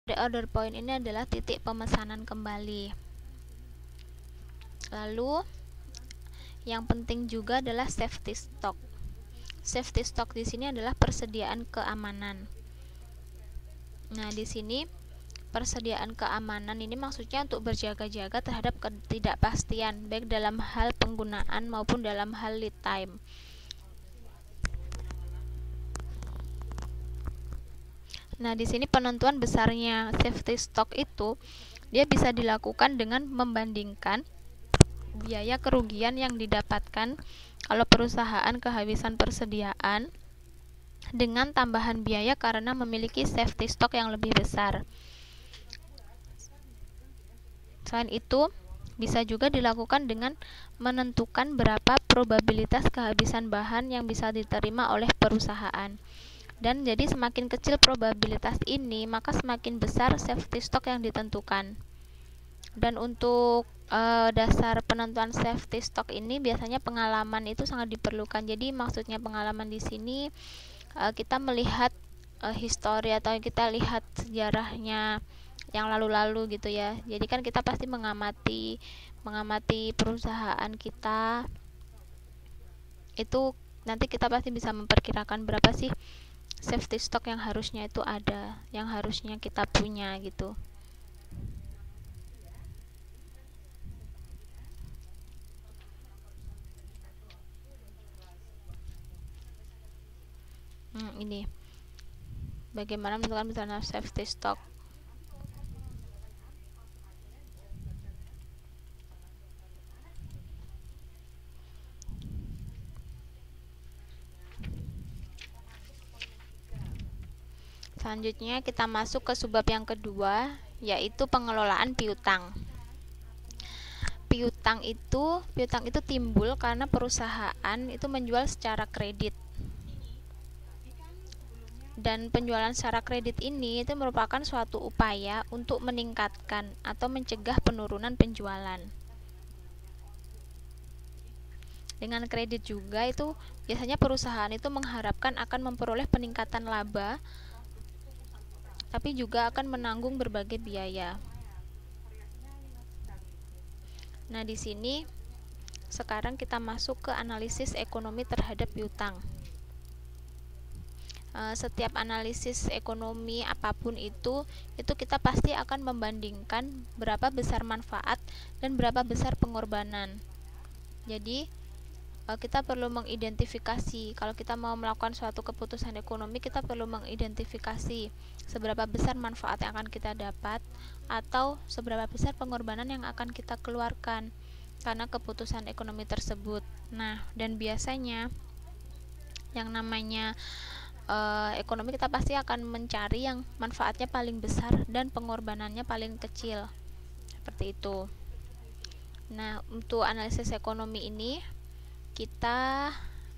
Order point ini adalah titik pemesanan kembali. Lalu yang penting juga adalah safety stock. Safety stock di sini adalah persediaan keamanan. Nah, di sini persediaan keamanan ini maksudnya untuk berjaga-jaga terhadap ketidakpastian baik dalam hal penggunaan maupun dalam hal lead time. Nah, di sini penentuan besarnya safety stock itu dia bisa dilakukan dengan membandingkan biaya kerugian yang didapatkan kalau perusahaan kehabisan persediaan dengan tambahan biaya karena memiliki safety stock yang lebih besar. Selain itu, bisa juga dilakukan dengan menentukan berapa probabilitas kehabisan bahan yang bisa diterima oleh perusahaan. Dan jadi semakin kecil probabilitas ini, maka semakin besar safety stock yang ditentukan. Dan untuk dasar penentuan safety stock ini biasanya pengalaman itu sangat diperlukan. Jadi maksudnya pengalaman di sini kita melihat histori atau kita lihat sejarahnya yang lalu-lalu gitu ya. Jadi kan kita pasti mengamati perusahaan kita, itu nanti kita pasti bisa memperkirakan berapa sih safety stock yang harusnya itu ada, yang harusnya kita punya gitu. Ini bagaimana menentukan misalnya safety stock. Selanjutnya kita masuk ke subbab yang kedua, yaitu pengelolaan piutang. Piutang itu timbul karena perusahaan itu menjual secara kredit. Dan penjualan secara kredit ini itu merupakan suatu upaya untuk meningkatkan atau mencegah penurunan penjualan. Dengan kredit juga itu biasanya perusahaan itu mengharapkan akan memperoleh peningkatan laba, tapi juga akan menanggung berbagai biaya. Nah, di sini sekarang kita masuk ke analisis ekonomi terhadap piutang. Setiap analisis ekonomi apapun itu kita pasti akan membandingkan berapa besar manfaat dan berapa besar pengorbanan. Jadi kita perlu mengidentifikasi, kalau kita mau melakukan suatu keputusan ekonomi, kita perlu mengidentifikasi seberapa besar manfaat yang akan kita dapat atau seberapa besar pengorbanan yang akan kita keluarkan karena keputusan ekonomi tersebut. Nah, dan biasanya yang namanya ekonomi kita pasti akan mencari yang manfaatnya paling besar dan pengorbanannya paling kecil, seperti itu. Nah, untuk analisis ekonomi ini kita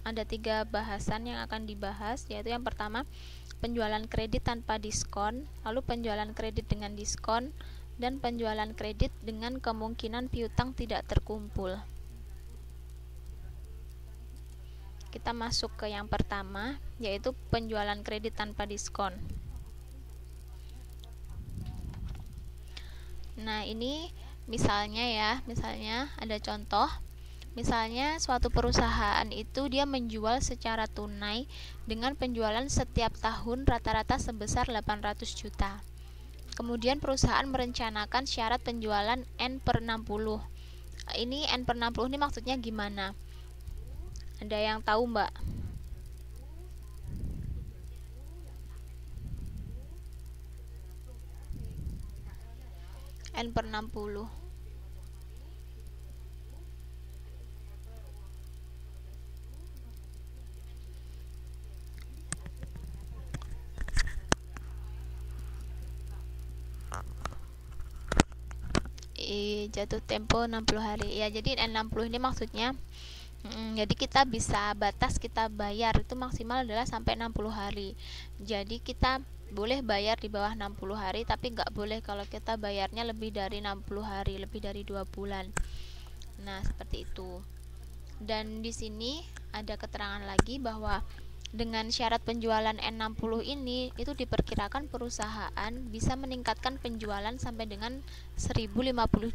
ada 3 bahasan yang akan dibahas, yaitu yang pertama penjualan kredit tanpa diskon, lalu penjualan kredit dengan diskon, dan penjualan kredit dengan kemungkinan piutang tidak terkumpul. Kita masuk ke yang pertama, yaitu penjualan kredit tanpa diskon. Nah, ini misalnya ada contoh. Misalnya suatu perusahaan itu dia menjual secara tunai dengan penjualan setiap tahun rata-rata sebesar 800 juta. Kemudian perusahaan merencanakan syarat penjualan N/60. Ini N/60 ini maksudnya gimana? Ada yang tahu, Mbak? N/60. Jatuh tempo 60 hari. Ya, jadi N60 ini maksudnya jadi kita bayar itu maksimal adalah sampai 60 hari. Jadi kita boleh bayar di bawah 60 hari, tapi nggak boleh kalau kita bayarnya lebih dari 60 hari, lebih dari 2 bulan. Nah, seperti itu. Dan di sini ada keterangan lagi bahwa Dengan syarat penjualan N60 ini, itu diperkirakan perusahaan bisa meningkatkan penjualan sampai dengan 1050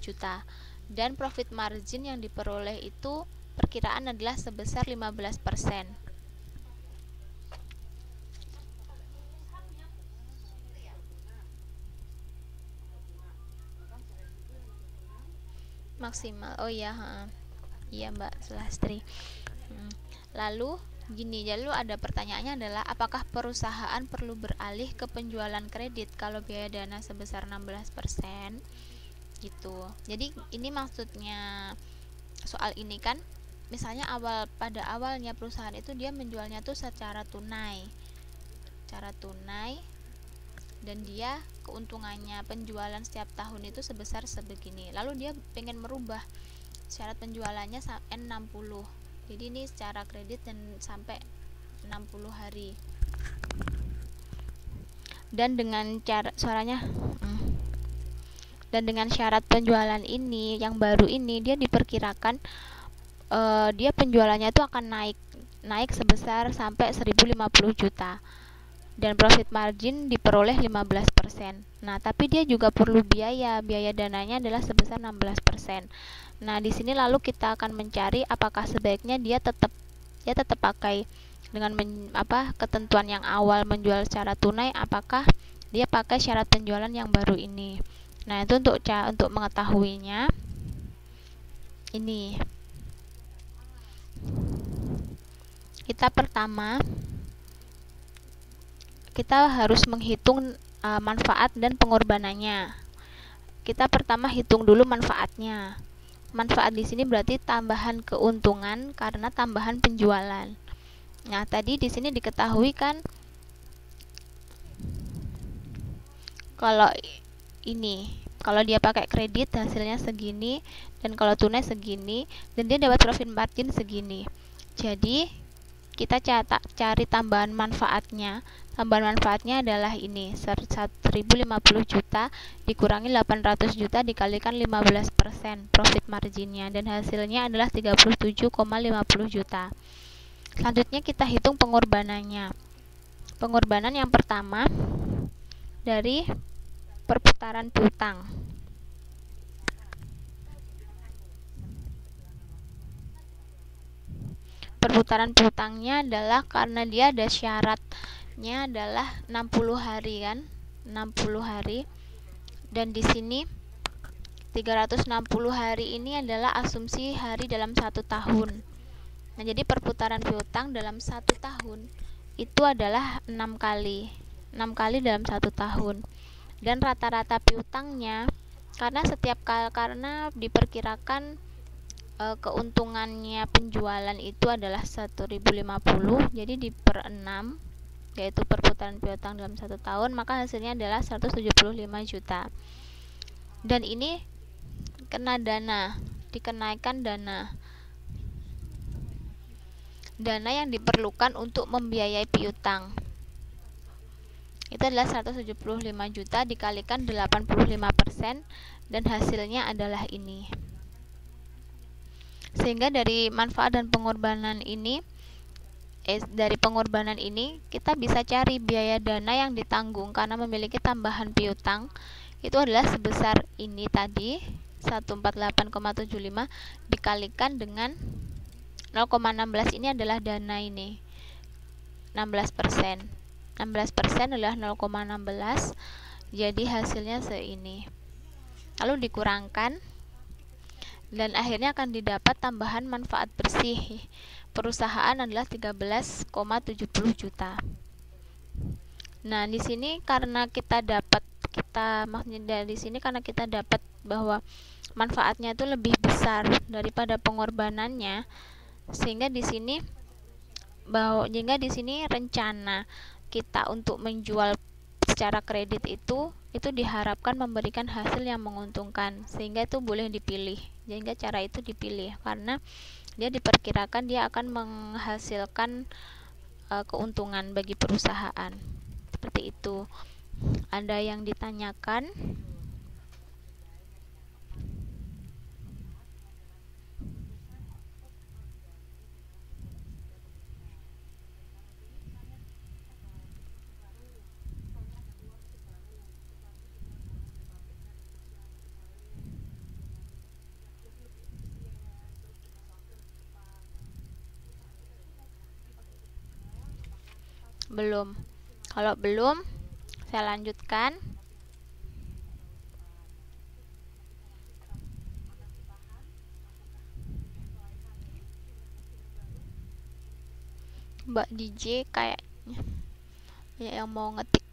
juta, dan profit margin yang diperoleh itu perkiraan adalah sebesar 15%. Maksimal. Oh iya, iya Mbak Sulastri. Lalu ada pertanyaannya adalah apakah perusahaan perlu beralih ke penjualan kredit kalau biaya dana sebesar 16%? Gitu. Jadi ini maksudnya soal ini kan, misalnya pada awalnya perusahaan itu dia menjualnya tuh secara tunai. Dan dia keuntungannya penjualan setiap tahun itu sebesar sebegini. Lalu dia pengen merubah syarat penjualannya N60. Jadi ini secara kredit dan sampai 60 hari. Dan dengan syarat penjualan ini yang baru ini, dia diperkirakan dia penjualannya itu akan naik sebesar sampai 1050 juta. Dan profit margin diperoleh 15%. Nah, tapi dia juga perlu biaya dananya adalah sebesar 16%. Nah, di sini lalu kita akan mencari apakah sebaiknya dia tetap pakai dengan ketentuan yang awal menjual secara tunai, apakah dia pakai syarat penjualan yang baru ini. Nah, itu untuk mengetahuinya ini kita harus menghitung manfaat dan pengorbanannya. Kita pertama hitung dulu manfaatnya. Manfaat di sini berarti tambahan keuntungan karena tambahan penjualan. Nah, tadi di sini diketahui kan kalau dia pakai kredit hasilnya segini, dan kalau tunai segini, dan dia dapat profit margin segini. Jadi kita cari tambahan manfaatnya. Tambahan manfaatnya adalah ini, 1050 juta dikurangi 800 juta dikalikan 15% profit marginnya, dan hasilnya adalah 37,50 juta. Selanjutnya kita hitung pengorbanannya. Pengorbanan yang pertama dari perputaran piutang. Perputaran piutangnya adalah karena dia ada syaratnya adalah 60 hari kan, 60 hari. Dan di sini 360 hari ini adalah asumsi hari dalam 1 tahun. Nah, jadi perputaran piutang dalam 1 tahun itu adalah 6 kali. 6 kali dalam 1 tahun. Dan rata-rata piutangnya karena diperkirakan keuntungannya penjualan itu adalah 1050, jadi di per 6, yaitu perputaran piutang dalam 1 tahun, maka hasilnya adalah 175 juta. Dan ini dikenaikan dana yang diperlukan untuk membiayai piutang. Itu adalah 175 juta dikalikan 85%, dan hasilnya adalah ini. Sehingga dari manfaat dan pengorbanan ini kita bisa cari biaya dana yang ditanggung karena memiliki tambahan piutang itu adalah sebesar ini tadi, 148,75 dikalikan dengan 0,16. Ini adalah dana ini 16%. 16% adalah 0,16, jadi hasilnya seini. Lalu dikurangkan, dan akhirnya akan didapat tambahan manfaat bersih perusahaan adalah 13,70 juta. Nah, di sini karena kita dapat bahwa manfaatnya itu lebih besar daripada pengorbanannya, sehingga di sini rencana kita untuk menjual secara kredit itu diharapkan memberikan hasil yang menguntungkan, sehingga itu boleh dipilih. Sehingga cara itu dipilih karena dia diperkirakan dia akan menghasilkan keuntungan bagi perusahaan. Seperti itu. Ada yang ditanyakan? Belum. Kalau belum, saya lanjutkan. Mbak DJ kayaknya ya yang mau ngetik.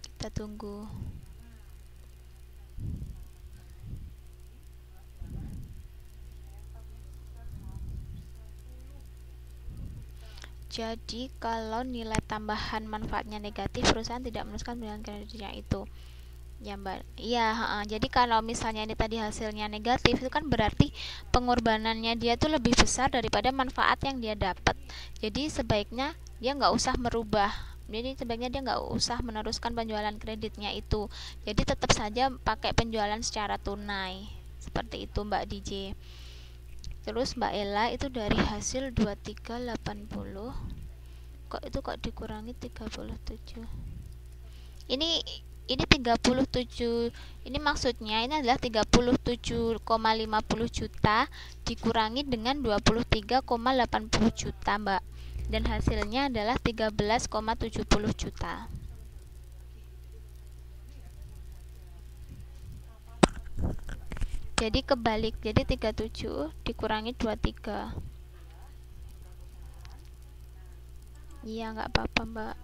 Kita tunggu. Jadi kalau nilai tambahan manfaatnya negatif, perusahaan tidak meneruskan pembelian kreditnya itu. Ya Mbak, iya. Jadi kalau misalnya ini tadi hasilnya negatif, itu kan berarti pengorbanannya dia tuh lebih besar daripada manfaat yang dia dapat. Jadi sebaiknya dia nggak usah merubah. Jadi sebaiknya dia nggak usah meneruskan penjualan kreditnya itu. Jadi tetap saja pakai penjualan secara tunai. Seperti itu Mbak DJ. Terus Mbak Ella itu dari hasil 2380 kok dikurangi 37. Ini 37, ini maksudnya ini adalah 37,50 juta dikurangi dengan 23,80 juta Mbak, dan hasilnya adalah 13,70 juta. Jadi kebalik, jadi 37 dikurangi 23. Iya nggak apa-apa Mbak.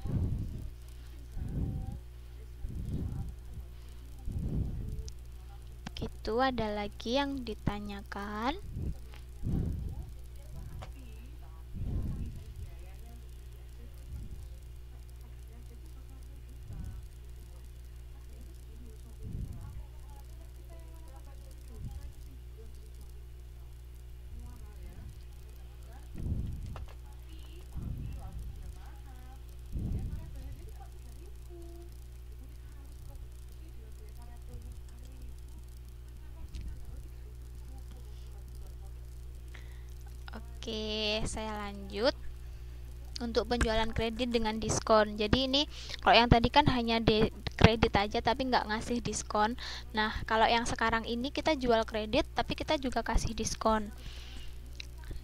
Itu ada lagi yang ditanyakan. Oke, saya lanjut untuk penjualan kredit dengan diskon. Jadi ini kalau yang tadi kan hanya kredit aja tapi nggak ngasih diskon. Nah, kalau yang sekarang ini kita jual kredit tapi kita juga kasih diskon.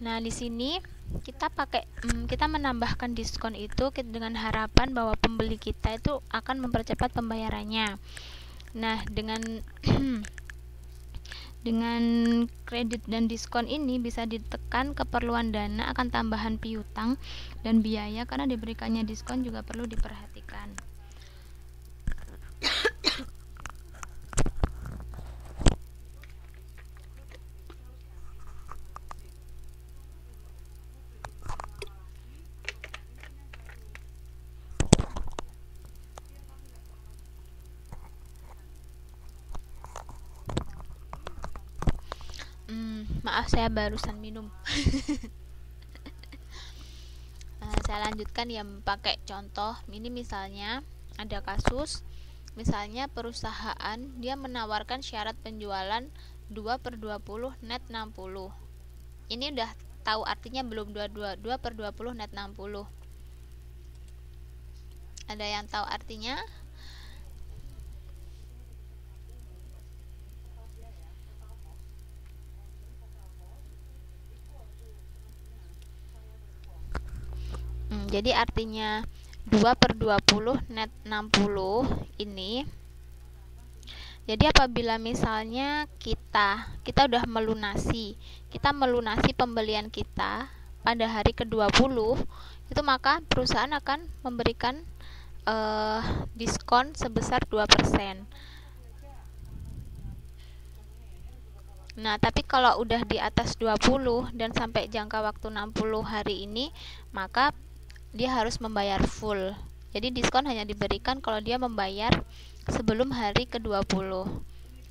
Nah, di sini kita menambahkan diskon itu dengan harapan bahwa pembeli kita itu akan mempercepat pembayarannya. Nah, dengan dengan kredit dan diskon ini bisa ditekan keperluan dana akan tambahan piutang dan biaya karena diberikannya diskon juga perlu diperhatikan. Maaf saya barusan minum. Saya lanjutkan ya, pakai contoh. Ini misalnya ada kasus, misalnya perusahaan dia menawarkan syarat penjualan 2/20 net 60. Ini udah tahu artinya belum? 2/20 net 60. Ada yang tahu artinya? Jadi artinya 2/20 net 60 ini. Jadi apabila misalnya kita udah melunasi pembelian kita pada hari ke-20, itu maka perusahaan akan memberikan diskon sebesar 2%. Nah, tapi kalau udah di atas 20 dan sampai jangka waktu 60 hari ini, maka dia harus membayar full. Jadi diskon hanya diberikan kalau dia membayar sebelum hari ke-20.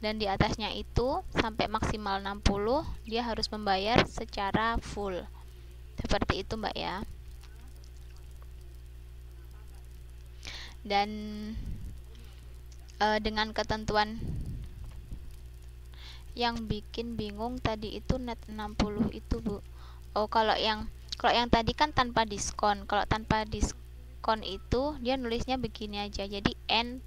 Dan di atasnya itu sampai maksimal 60, dia harus membayar secara full. Seperti itu, Mbak ya. Dan dengan ketentuan yang bikin bingung tadi itu net 60 itu, Bu. Oh, kalau yang tadi kan tanpa diskon. Kalau tanpa diskon itu dia nulisnya begini aja. Jadi N